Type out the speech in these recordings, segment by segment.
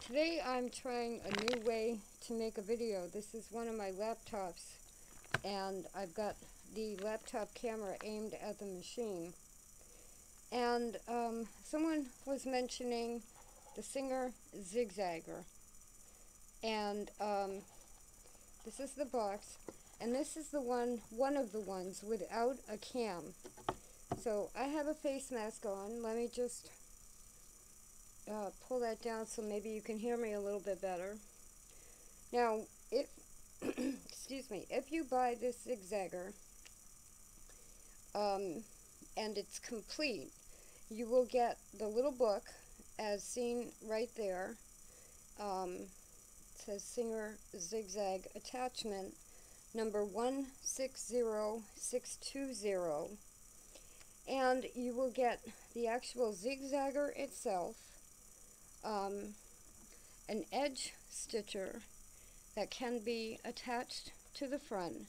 Today I'm trying a new way to make a video. This is one of my laptops, and I've got the laptop camera aimed at the machine. And someone was mentioning the Singer ZigZagger. And this is the box, and this is the one of the ones without a cam. So I have a face mask on. Let me just pull that down so maybe you can hear me a little bit better. Now, if excuse me, if you buy this zigzagger and it's complete, you will get the little book as seen right there. It says Singer Zigzag Attachment number 160620, and you will get the actual zigzagger itself, an edge stitcher that can be attached to the front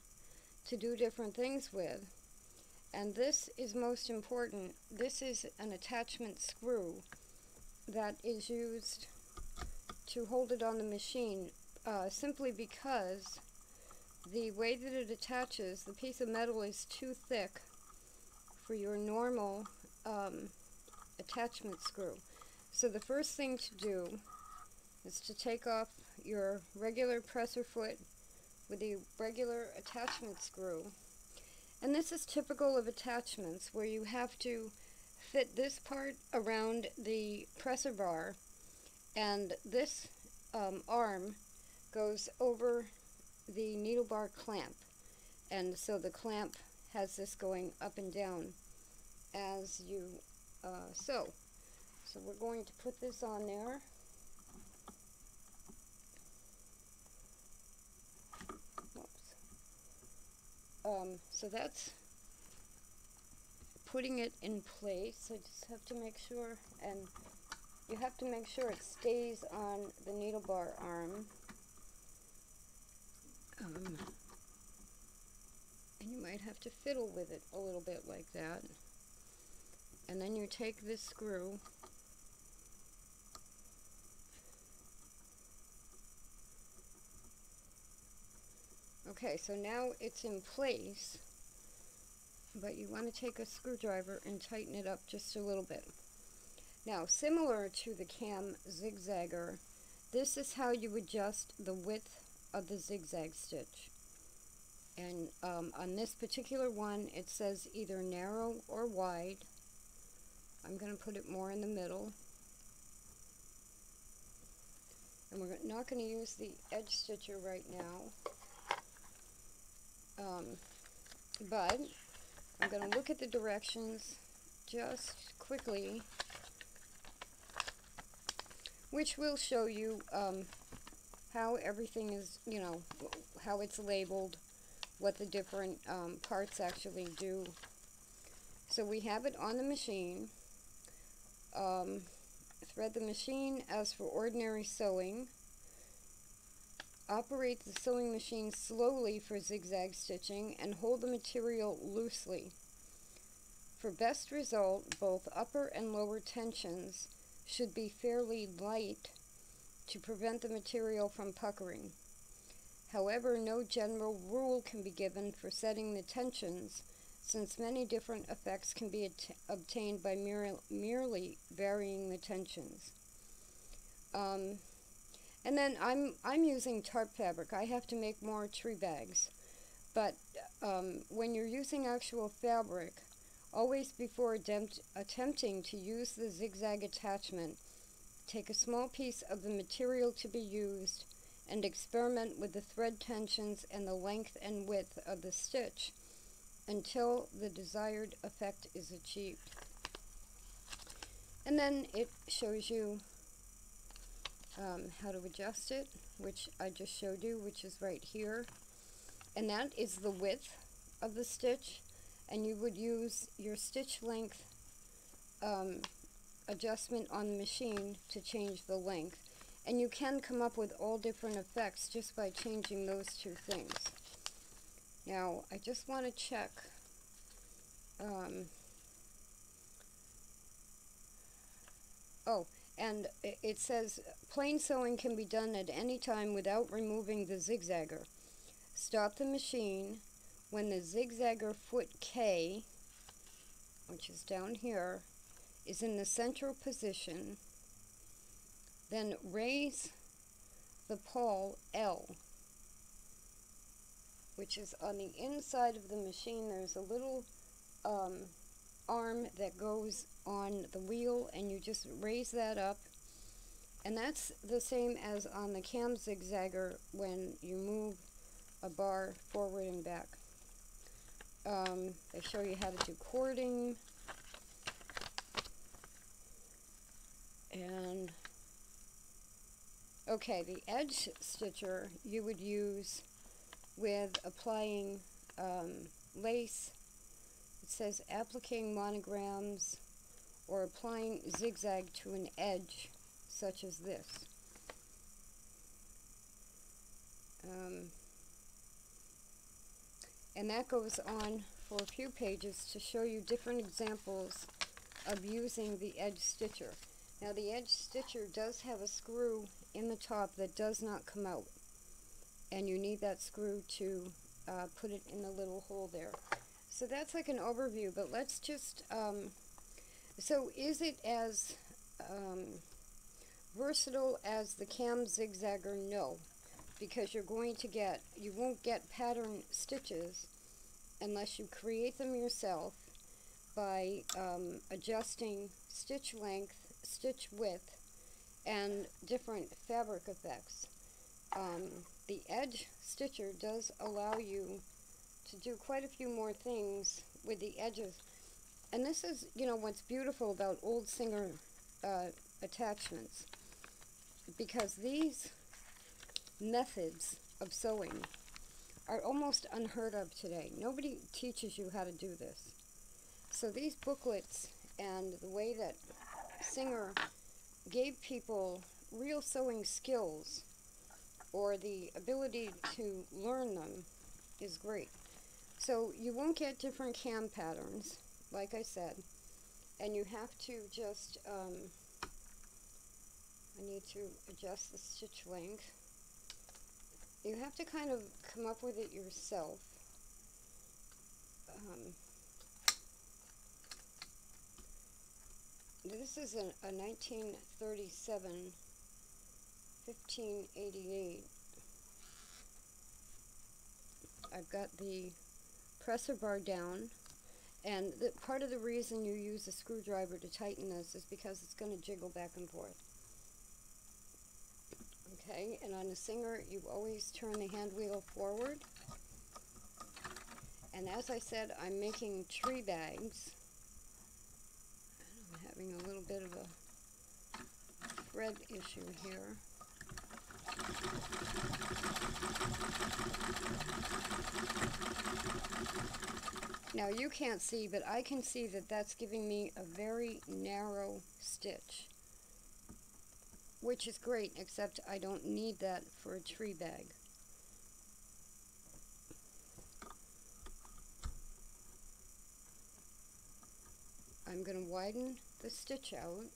to do different things with, and this is most important. This is an attachment screw that is used to hold it on the machine, simply because the way that it attaches, the piece of metal is too thick for your normal attachment screw. So the first thing to do is to take off your regular presser foot with the regular attachment screw. And this is typical of attachments, where you have to fit this part around the presser bar, and this arm goes over the needle bar clamp, and so the clamp has this going up and down as you sew. So we're going to put this on there. So that's putting it in place. I just have to make sure, and you have to make sure it stays on the needle bar arm. And you might have to fiddle with it a little bit like that. And then you take this screw okay, so now it's in place, but you want to take a screwdriver and tighten it up just a little bit. Now, similar to the cam zigzagger, this is how you adjust the width of the zigzag stitch. And on this particular one, it says either narrow or wide. I'm going to put it more in the middle. And we're not going to use the edge stitcher right now. But I'm going to look at the directions just quickly, which will show you how everything is, how it's labeled, what the different parts actually do. So we have it on the machine. Thread the machine as for ordinary sewing. Operate the sewing machine slowly for zigzag stitching and hold the material loosely. For best result, both upper and lower tensions should be fairly light to prevent the material from puckering. However, no general rule can be given for setting the tensions, since many different effects can be obtained by merely varying the tensions. And then I'm using tarp fabric. I have to make more tree bags. But when you're using actual fabric, always before attempting to use the zigzag attachment, take a small piece of the material to be used and experiment with the thread tensions and the length and width of the stitch until the desired effect is achieved. And then it shows you how to adjust it, which I just showed you, which is right here. And that is the width of the stitch, and you would use your stitch length adjustment on the machine to change the length. And you can come up with all different effects just by changing those two things. Now, I just want to check oh, And it says, plain sewing can be done at any time without removing the zigzagger. Stop the machine when the zigzagger foot K, which is down here, is in the central position. Then raise the pawl L, which is on the inside of the machine. There's a little arm that goes on the wheel, and you just raise that up. And that's the same as on the cam zigzagger when you move a bar forward and back. They show you how to do cording. And okay, the edge stitcher you would use with applying lace. It says appliquing monograms or applying zigzag to an edge such as this. And that goes on for a few pages to show you different examples of using the edge stitcher. Now the edge stitcher does have a screw in the top that does not come out, and you need that screw to put it in the little hole there. So that's like an overview, but let's just, so is it as versatile as the cam zigzagger? No, because you won't get pattern stitches unless you create them yourself by adjusting stitch length, stitch width, and different fabric effects. The edge stitcher does allow you to do quite a few more things with the edges. And this is, what's beautiful about old Singer attachments, because these methods of sewing are almost unheard of today. Nobody teaches you how to do this. So these booklets and the way that Singer gave people real sewing skills, or the ability to learn them, is great. So you won't get different cam patterns, like I said, and you have to just, I need to adjust the stitch length. You have to kind of come up with it yourself. This is a 1937 1588. I've got the presser bar down, and part of the reason you use a screwdriver to tighten this is because it's going to jiggle back and forth. Okay, and on a Singer you always turn the hand wheel forward. And as I said, I'm making tree bags. I'm having a little bit of a thread issue here. Now you can't see, but I can see that that's giving me a very narrow stitch, which is great, except I don't need that for a tree bag. I'm going to widen the stitch out.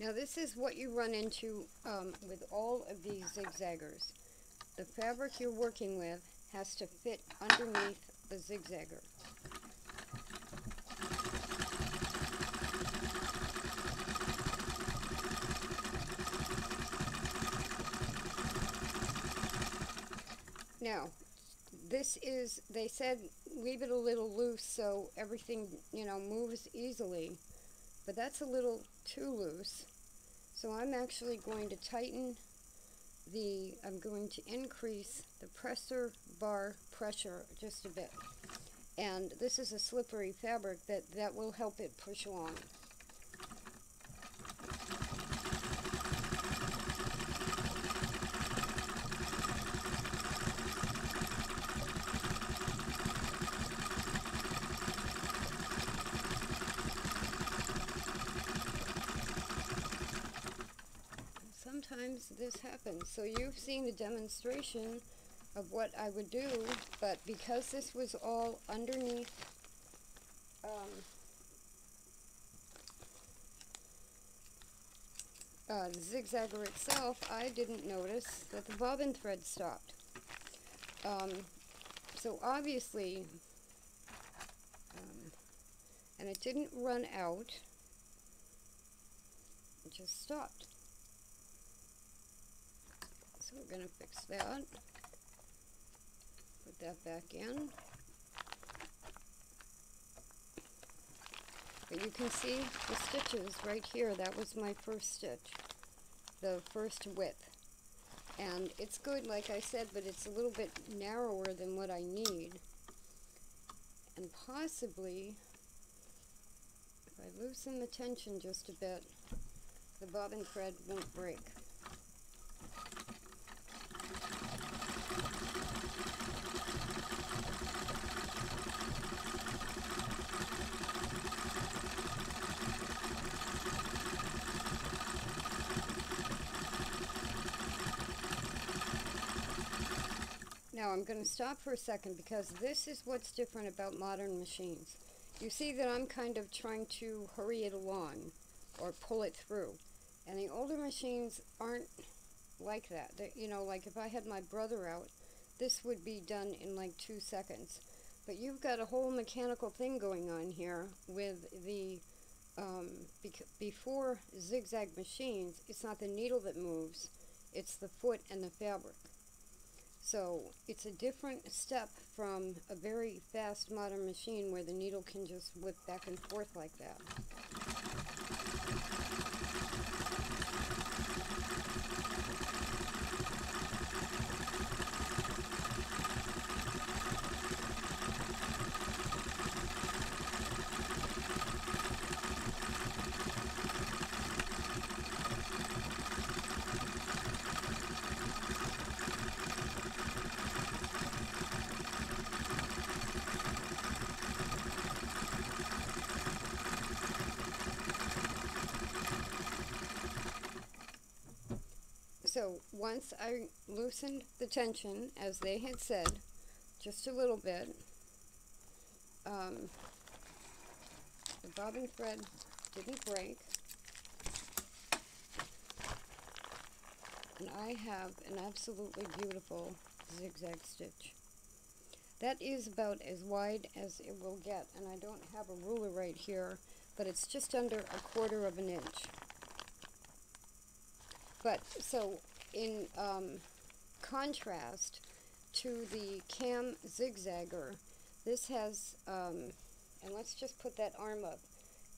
Now this is what you run into with all of these zigzaggers. The fabric you're working with has to fit underneath the zigzagger. Now, this is, they said leave it a little loose so everything, moves easily, but that's a little too loose. So I'm actually going to tighten I'm going to increase the presser bar pressure just a bit. And this is a slippery fabric that will help it push along. sometimes this happens. So you've seen the demonstration of what I would do, but because this was all underneath the zigzagger itself, I didn't notice that the bobbin thread stopped. So obviously, and it didn't run out, it just stopped. So we're going to fix that. Put that back in. But you can see the stitches right here. That was my first stitch, the first width. And it's good, like I said, but it's a little bit narrower than what I need. And possibly, if I loosen the tension just a bit, the bobbin thread won't break. Now I'm going to stop for a second because this is what's different about modern machines. You see that I'm kind of trying to hurry it along or pull it through. And the older machines aren't like that. You know, like if I had my brother out, this would be done in like 2 seconds. But you've got a whole mechanical thing going on here with the, before zigzag machines, it's not the needle that moves, it's the foot and the fabric. So it's a different step from a very fast modern machine where the needle can just whip back and forth like that. So once I loosened the tension, as they had said, just a little bit, the bobbin thread didn't break, and I have an absolutely beautiful zigzag stitch. That is about as wide as it will get, and I don't have a ruler right here, but it's just under 1/4 of an inch. But, so, in contrast to the cam zigzagger, this has, and let's just put that arm up.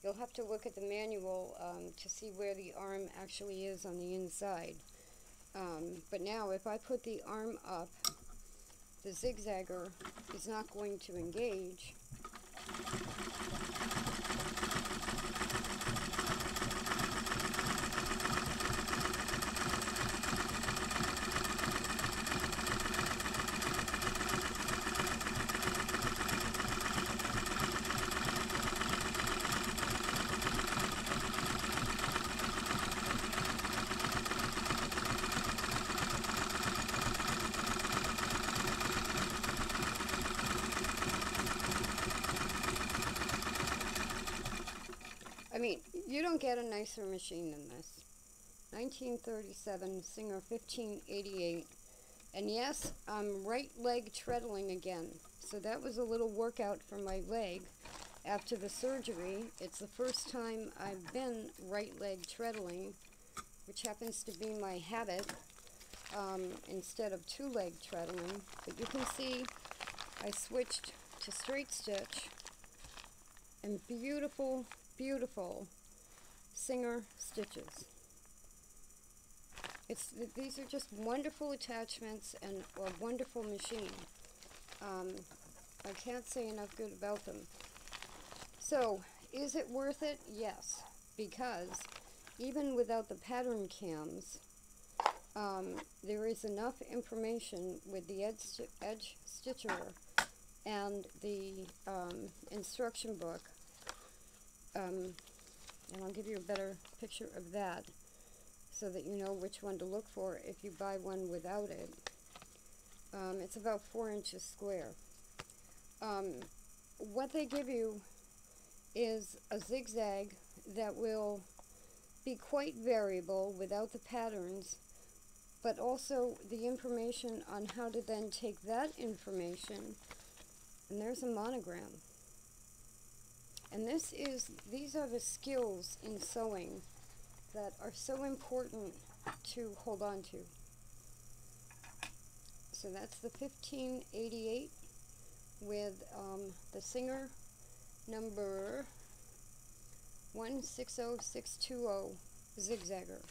You'll have to look at the manual to see where the arm actually is on the inside. But now, if I put the arm up, the zigzagger is not going to engage. I mean, you don't get a nicer machine than this. 1937, Singer 1588. And yes, I'm right leg treadling again. So that was a little workout for my leg after the surgery. It's the first time I've been right leg treadling, which happens to be my habit, instead of 2-leg treadling. But you can see I switched to straight stitch, and beautiful, beautiful Singer stitches. These are just wonderful attachments and a wonderful machine. I can't say enough good about them. So, is it worth it? Yes, because even without the pattern cams, there is enough information with the edge stitcher and the instruction book, and I'll give you a better picture of that. so that you know which one to look for if you buy one without it. It's about 4 inches square. What they give you is a zigzag that will be quite variable without the patterns, but also the information on how to then take that information, and there's a monogram. And these are the skills in sewing that are so important to hold on to. So that's the 1588 with the Singer number 160620 zigzagger.